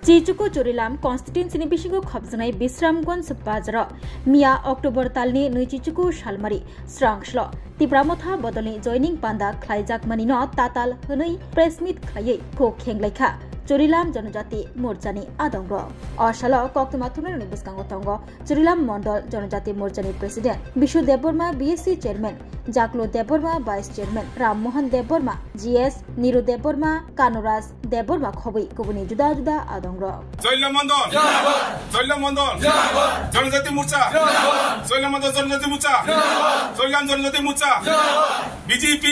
Cicuku Jurilam Constituency ni bisingo khapjanai Bisramganj Bazar Mia October talni nui Cicuku Shalmari Srangslo Tipramotha bodolni joining panda khlaijak manino tatal hwnai press meet khlaiयै ko khenglaikha Jurilam Janajati Morchani Adongro Ashalo Koktumathumai ni buskango tongo Jurilam Mondol Janajati Morchani President Bishu Deborma BSc Chairman Jaklo Deborma Vice Chairman Ram Mohan Deborma GS Niru Deborma Kanuras Deborma Khobai kubuni juda juda adongro Jurilam Mondol Jurilam Mondol Janajati Morcha Jurilam Mondol Janajati Morcha Jurilam Janajati Morcha BJP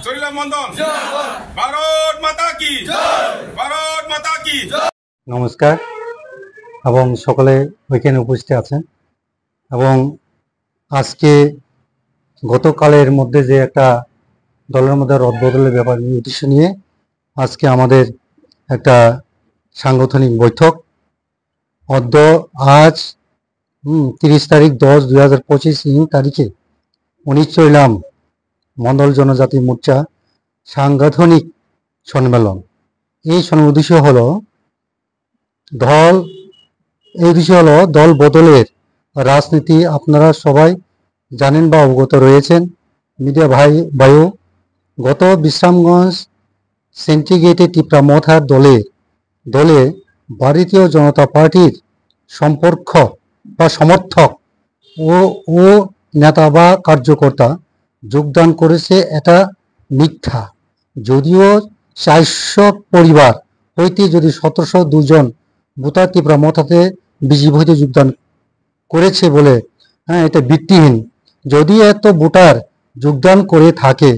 Jurilam Mondol Bharat Mata ki Bharat মাতা কি নমস্কার এবং সকলে ওইখানে উপস্থিত আছেন এবং আজকে গতকালের মধ্যে যে একটা দলের মধ্যে রদবদলের ব্যাপার উদ্দেশ্য নিয়ে আজকে আমাদের একটা সাংগঠনিক বৈঠক আজ 30 তারিখ 10/2025 তারিখে 19 চৈলাম মন্ডল জনজাতি মোর্চা সাংগঠনিক সম্মেলন এই উদ্দেশ্য হলো দল বদলের রাজনীতি আপনারা সবাই জানেন বা অবগত রয়েছেন মিডিয়া ভাই গত বিশ্রামগঞ্জ সেন্টিগ্রেটেড টিপ্রামথার দলে ভারতীয় জনতা পার্টির সম্পর্ক বা সমর্থক ও নেতা বা কার্যকর্তা যোগদান করেছে এটা মিথ্যা যদিও 400 পরিবার হইতে যদি 1702 জন ভোটার টিপ্রামথাতে বিজেপি হইতে যোগদান করেছে বলে এটা ভিত্তিহীন যদি এত ভোটার যোগদান করে থাকে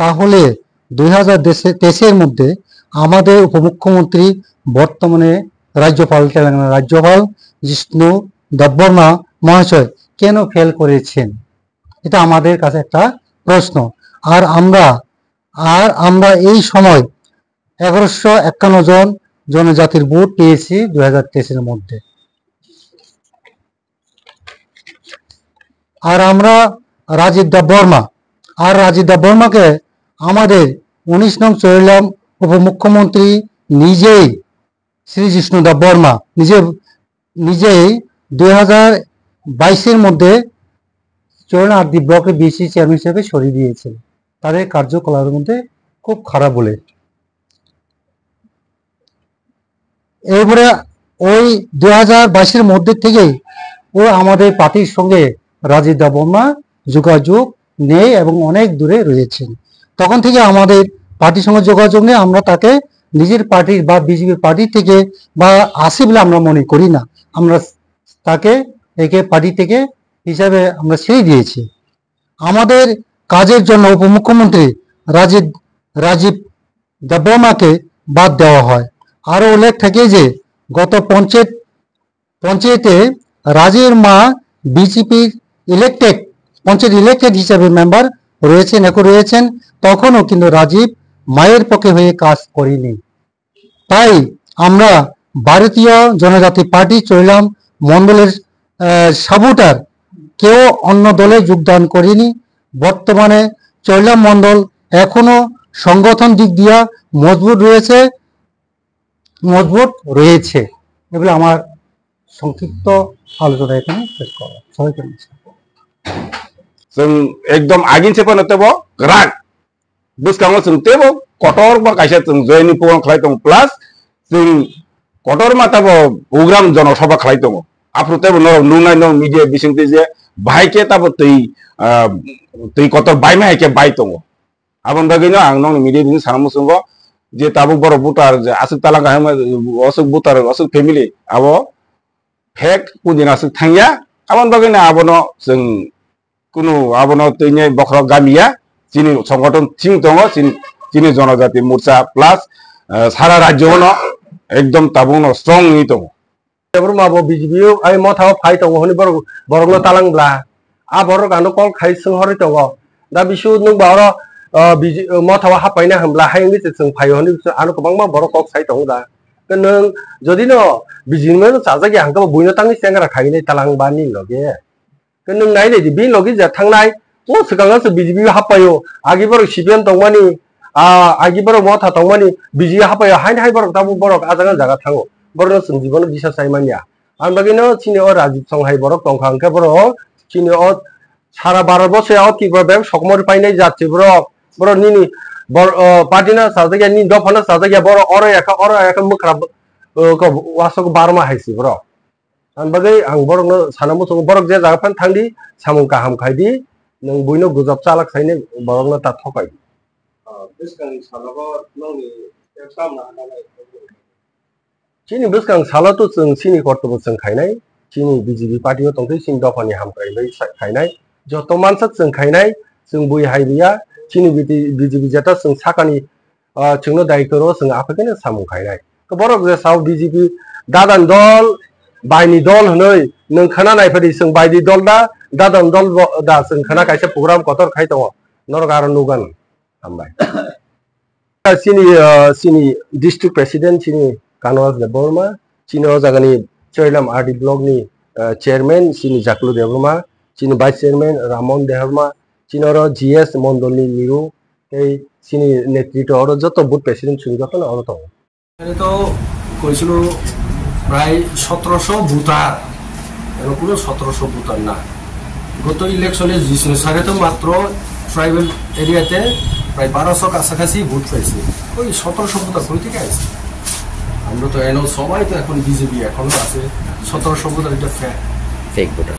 তাহলে 2023 এর মধ্যে আমাদের উপমুখ্যমন্ত্রী বর্তমানে তেলেঙ্গানার রাজ্যপাল জিষ্ণু দেববর্মা মহাশয় কেন ফেল করেছেন এটা আমাদের কাছে একটা প্রশ্ন আর আমরা এই সময় 1151 জন জনজাতির ভোট পেয়েছি 2023 এর মধ্যে আর আমরা রাজীব দেববর্মাকে আমাদের 19 নং চৈলাম উপমুখ্যমন্ত্রী নিজেই শ্রী জিষ্ণু দেববর্মা নিজেই 2022 এর মধ্যে চৈলাম আদি ব্লকে বিসি চেয়ারম্যান হিসেবে সরিয়ে দিয়েছেন তাদের কার্যকলাপের মধ্যে খুব খারাপ বলে এরপরে ওই 2022 এর মধ্যে থেকেই ও আমাদের পার্টির সঙ্গে রাজীব দেববর্মা যোগাযোগ নেই এবং অনেক দূরে রয়েছেন তখন থেকে আমাদের পার্টির সঙ্গে যোগাযোগ নেই আমরা তাকে নিজের পার্টির বা বিজেপি পার্টি থেকে বা আসে বলে আমরা মনে করি না আমরা তাকে একে পার্টি থেকে হিসাবে আমরা ছেড়ে দিয়েছি আমাদের কাজের জন্য উপমুখ্যমন্ত্রী রাজীব দেববর্মাকে বাদ দেওয়া হয় আরো উল্লেখ থাকে যে গত পঞ্চায়েতে রাজীর মা বিজেপি পঞ্চায়েত ইলেক্টেড হিসাবে মেম্বার রয়েছেন তখনও কিন্তু রাজীব মায়ের পক্ষে হয়ে কাজ করেনি তাই আমরা ভারতীয় জনজাতি পার্টি চৈলাম মন্ডলের সাপোর্টার কেউ অন্য দলে যোগদান করেনি বর্তমানে চৈলাম মন্ডল এখনো সংগঠন দিক দিয়া মজবুত রয়েছে এগুলো আমার সংক্ষিপ্ত আলোচনা এখানে শেষ করা সবাইকে जों एकदम आगिन सेपन तेबो राग बुसकांगो जों तेबो कटर बा कायसा जों जयनि प्रग्राम खालाय दं प्लास जों कटर माताबो उग्राम जनसभा खालाय दं आफ्रु तेबो नुनाय नं मिडिया बिसिंते जे बाहायके ताबो तै कटर बायमा हायके बाय दं आबन बागैनो आं नं मिडिया बिसिं सानामुसुंगो जे ताबो बर भोटार जे आसुक तालांगा असुक भोटार असुक फेमिली आबो फेक पुदिना असुक थांया आबन बागैनो आबनो जों কোনো আবনো তৈনে বখরা গামিয়া যিনি সংগঠন থিং দङ যিনি জনজাতি মোর্চা প্লাস সারা রাজ্যনো একদম তাবুনো স্ট্রং নি দङ এবার মাবো বিজেপি আই মথাও ফাই দङ হনি বরগনো তালাংब्ला आ बर गानो कल खाइ जों हरि दङ दा बिसु नों बार मथाव हापायना हमब्ला हायनि जों फाय हनि आरो गोबां बर कल साइ दङ दा नों जदि न बिजिनो जाजागे हांगा बुइनो तांनि सेंग्रा खायनि तालांबानि लगे नों नाय दे बि लगे जा थांनाय ओ सिगाङासो बिजिबि हापायो आगिबार सिबियान दंमानि आगिबार मथा दंमानि बिजि हापायो हाय हाय बर दाबु बर आजागा जागा थाङो borok sung jibon bisa sai mania ang bagino chini o Rajiv Songhai borok tongkhang ke borok chini o সারা 12 বছর আও কিভাবে সকমর পাইনাই যাচ্ছে বড় নিনি পার্টিনা সাজাগে নি দফানা সাজাগে বড় অরে একা মুখরা ওয়াসক বারমা হাইছি বড় আন বাগै आं বড় সানামু সং বড় যে জাগাফান থাংদি সামুং কাহাম খাইদি नों बयनो गुजाब चालाक साइने बरंनो ता थकाय बिसकां सालाबो नोंनि एक्साम ना चिनि बिसकां साला तो जों सिनि कर्तब जों खायनाय चिनि बीजेपी पार्टीयाव तंथै सिं दफानि हामखायबाय खायनाय जत मानसक जों खायनाय जों बुय हायबिया चिनि बीजेपी जाता जों साकानि जोंनो दायित्वरो जों आफाकेनो सामु खायनाय तो बरक जे साव बीजेपी दादान दल बायनि दल हनै नों खोनानाय फादि जों बायदि दल दा दादान दल दा जों खोना कायसे प्रग्राम कतर खाय दङ नरगार नुगन हामबाय सिनि डिस्ट्रिक्ट प्रेसिडेंट चिनि कानवास देबरमा चिनि जागानि चैलाम आरडी ब्लकनि चेयरमैन चिनि जाकलु देबरमा चिनि वाइस चेयरमैन रामन देहरमा चिनरो जीएस मंडलनि मिरु এই চিনি নেতৃত্ব আর যত বুথ প্রেসিডেন্ট ছিল যত আর তো এখানে তো কইছিল প্রায় 1700 ভোটার এরকম 1700 ভোটার না গত ইলেকশনে জিসনে সারে তো মাত্র ট্রাইবাল এরিয়াতে প্রায় 1200 কাছাকাছি ভোট পাইছে ওই 1700 ভোটার কই থেকে আসছে আমরা তো এনো সবাই তো এখন বিজেপি এখনো আছে 1700 ভোটার এটা ফেক ভোটার